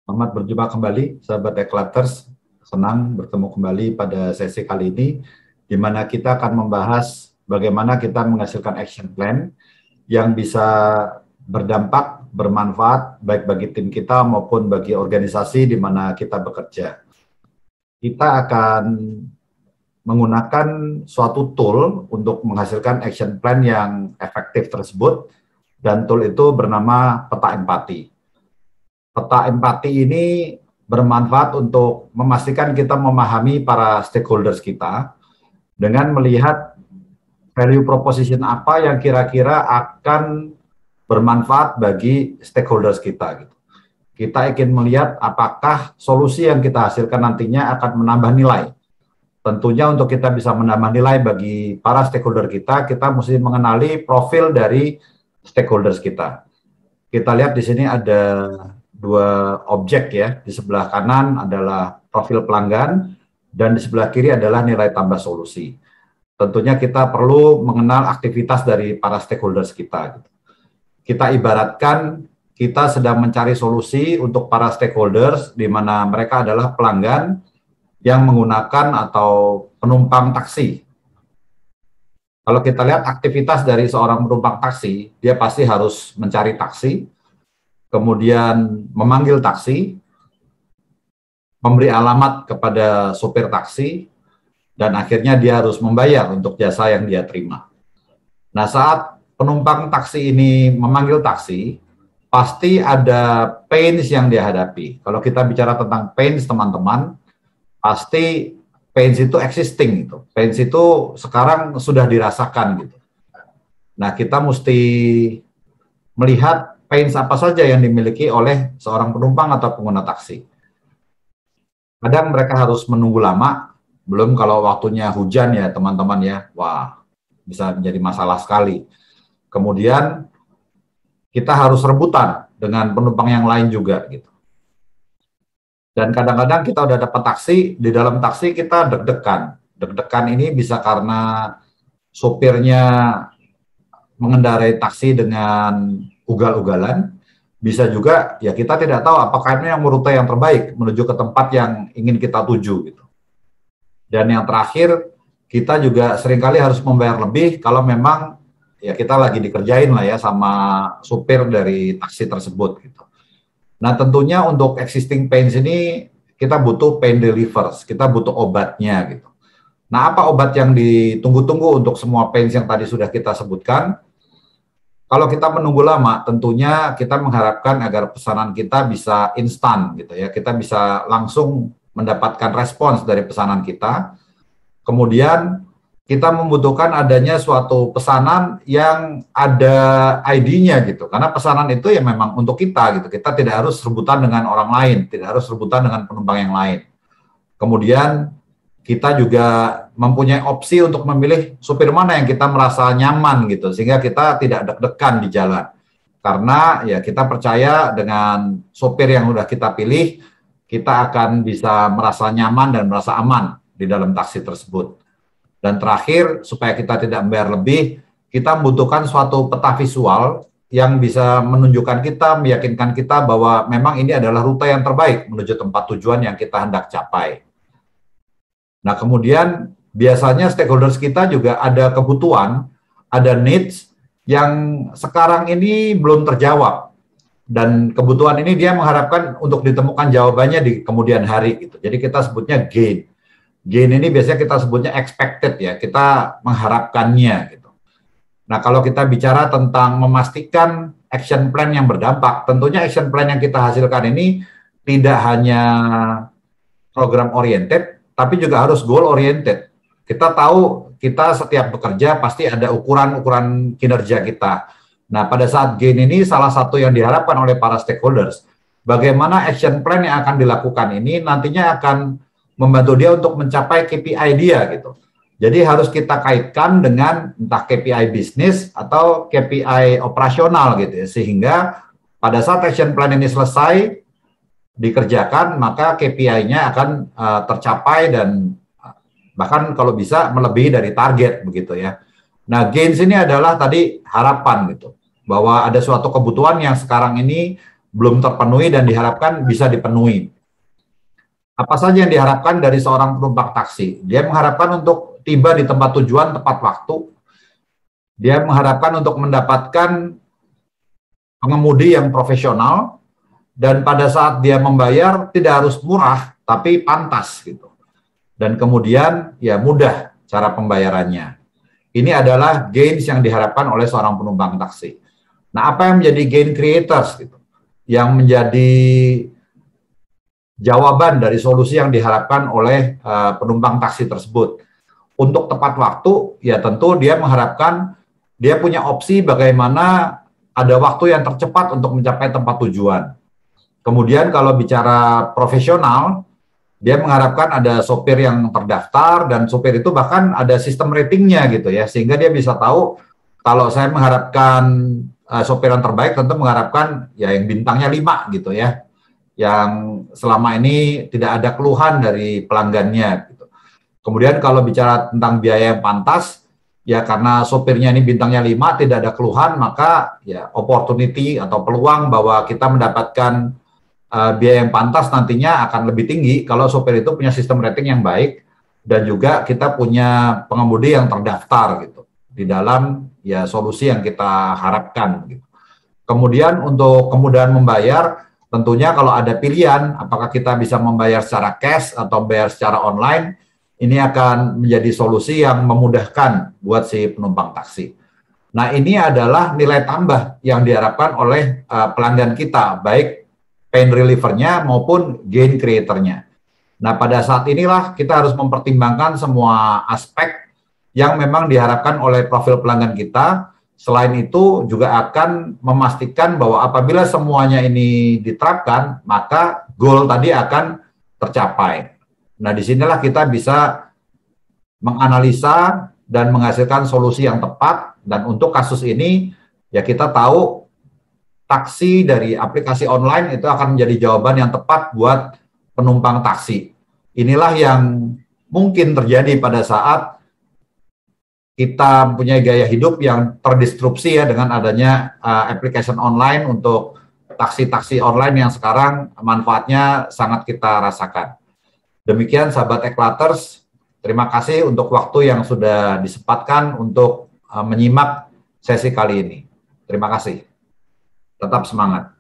Selamat berjumpa kembali, sahabat Eklaters. Senang bertemu kembali pada sesi kali ini, di mana kita akan membahas bagaimana kita menghasilkan action plan yang bisa berdampak, bermanfaat, baik bagi tim kita maupun bagi organisasi di mana kita bekerja. Kita akan menggunakan suatu tool untuk menghasilkan action plan yang efektif tersebut, dan tool itu bernama peta empati. Peta empati ini bermanfaat untuk memastikan kita memahami para stakeholders kita dengan melihat value proposition apa yang kira-kira akan bermanfaat bagi stakeholders kita. Kita ingin melihat apakah solusi yang kita hasilkan nantinya akan menambah nilai. Tentunya untuk kita bisa menambah nilai bagi para stakeholder kita mesti mengenali profil dari stakeholders kita. Kita lihat di sini ada dua objek ya, di sebelah kanan adalah profil pelanggan dan di sebelah kiri adalah nilai tambah solusi. Tentunya kita perlu mengenal aktivitas dari para stakeholders kita. Kita ibaratkan kita sedang mencari solusi untuk para stakeholders di mana mereka adalah pelanggan yang menggunakan atau penumpang taksi. Kalau kita lihat aktivitas dari seorang penumpang taksi, dia pasti harus mencari taksi, kemudian memanggil taksi, memberi alamat kepada sopir taksi, dan akhirnya dia harus membayar untuk jasa yang dia terima. Nah, saat penumpang taksi ini memanggil taksi, pasti ada pains yang dia hadapi. Kalau kita bicara tentang pains, teman-teman, pasti pains itu existing. Pains itu sekarang sudah dirasakan. Nah, kita mesti melihat pains apa saja yang dimiliki oleh seorang penumpang atau pengguna taksi. Kadang mereka harus menunggu lama, belum kalau waktunya hujan ya teman-teman ya, wah bisa menjadi masalah sekali. Kemudian kita harus rebutan dengan penumpang yang lain juga gitu. Dan kadang-kadang kita udah dapat taksi, di dalam taksi kita deg-degan. Deg-degan ini bisa karena sopirnya mengendarai taksi dengan ugal-ugalan, bisa juga ya kita tidak tahu apakah ini yang rute yang terbaik menuju ke tempat yang ingin kita tuju gitu. Dan yang terakhir, kita juga seringkali harus membayar lebih kalau memang ya kita lagi dikerjain lah ya sama supir dari taksi tersebut gitu. Nah, tentunya untuk existing pains ini kita butuh pain relievers, kita butuh obatnya gitu. Nah, apa obat yang ditunggu-tunggu untuk semua pains yang tadi sudah kita sebutkan? Kalau kita menunggu lama, tentunya kita mengharapkan agar pesanan kita bisa instan gitu ya. Kita bisa langsung mendapatkan respons dari pesanan kita. Kemudian kita membutuhkan adanya suatu pesanan yang ada ID-nya gitu. Karena pesanan itu ya memang untuk kita gitu. Kita tidak harus rebutan dengan orang lain, tidak harus rebutan dengan penumpang yang lain. Kemudian kita juga mempunyai opsi untuk memilih supir mana yang kita merasa nyaman gitu, sehingga kita tidak deg-degan di jalan. Karena ya kita percaya dengan supir yang sudah kita pilih, kita akan bisa merasa nyaman dan merasa aman di dalam taksi tersebut. Dan terakhir, supaya kita tidak membayar lebih, kita membutuhkan suatu peta visual yang bisa menunjukkan kita, meyakinkan kita bahwa memang ini adalah rute yang terbaik menuju tempat tujuan yang kita hendak capai. Nah, kemudian biasanya stakeholders kita juga ada kebutuhan, ada needs yang sekarang ini belum terjawab. Dan kebutuhan ini dia mengharapkan untuk ditemukan jawabannya di kemudian hari gitu. Jadi kita sebutnya gain. Gain ini biasanya kita sebutnya expected ya, kita mengharapkannya gitu. Nah, kalau kita bicara tentang memastikan action plan yang berdampak, tentunya action plan yang kita hasilkan ini tidak hanya program oriented, tapi juga harus goal oriented. Kita tahu kita setiap bekerja pasti ada ukuran-ukuran kinerja kita. Nah, pada saat gain ini salah satu yang diharapkan oleh para stakeholders, bagaimana action plan yang akan dilakukan ini nantinya akan membantu dia untuk mencapai KPI dia gitu. Jadi harus kita kaitkan dengan entah KPI bisnis atau KPI operasional gitu ya, sehingga pada saat action plan ini selesai dikerjakan, maka KPI-nya akan tercapai dan bahkan kalau bisa melebihi dari target begitu ya. Nah, gains ini adalah tadi harapan gitu, bahwa ada suatu kebutuhan yang sekarang ini belum terpenuhi dan diharapkan bisa dipenuhi. Apa saja yang diharapkan dari seorang penumpang taksi? Dia mengharapkan untuk tiba di tempat tujuan tepat waktu. Dia mengharapkan untuk mendapatkan pengemudi yang profesional, dan pada saat dia membayar tidak harus murah, tapi pantas gitu. Dan kemudian ya mudah cara pembayarannya. Ini adalah gains yang diharapkan oleh seorang penumpang taksi. Nah, apa yang menjadi gain creators gitu? Yang menjadi jawaban dari solusi yang diharapkan oleh penumpang taksi tersebut. Untuk tepat waktu, ya tentu dia mengharapkan dia punya opsi bagaimana ada waktu yang tercepat untuk mencapai tempat tujuan. Kemudian kalau bicara profesional, dia mengharapkan ada sopir yang terdaftar, dan sopir itu bahkan ada sistem ratingnya gitu ya, sehingga dia bisa tahu kalau saya mengharapkan sopir yang terbaik, tentu mengharapkan ya yang bintangnya 5 gitu ya, yang selama ini tidak ada keluhan dari pelanggannya gitu. Kemudian kalau bicara tentang biaya yang pantas, ya karena sopirnya ini bintangnya 5, tidak ada keluhan, maka ya opportunity atau peluang bahwa kita mendapatkan biaya yang pantas nantinya akan lebih tinggi kalau sopir itu punya sistem rating yang baik, dan juga kita punya pengemudi yang terdaftar gitu di dalam ya solusi yang kita harapkan gitu. Kemudian untuk kemudahan membayar, tentunya kalau ada pilihan apakah kita bisa membayar secara cash atau bayar secara online, ini akan menjadi solusi yang memudahkan buat si penumpang taksi. Nah, ini adalah nilai tambah yang diharapkan oleh pelanggan kita, baik pain reliever-nya maupun gain creator-nya. Nah, pada saat inilah kita harus mempertimbangkan semua aspek yang memang diharapkan oleh profil pelanggan kita. Selain itu juga akan memastikan bahwa apabila semuanya ini diterapkan, maka goal tadi akan tercapai. Nah, disinilah kita bisa menganalisa dan menghasilkan solusi yang tepat. Dan untuk kasus ini, ya kita tahu taksi dari aplikasi online itu akan menjadi jawaban yang tepat buat penumpang taksi. Inilah yang mungkin terjadi pada saat kita mempunyai gaya hidup yang terdistrupsi ya dengan adanya application online untuk taksi-taksi online yang sekarang manfaatnya sangat kita rasakan. Demikian sahabat Eklaters, terima kasih untuk waktu yang sudah disempatkan untuk menyimak sesi kali ini. Terima kasih. Tetap semangat.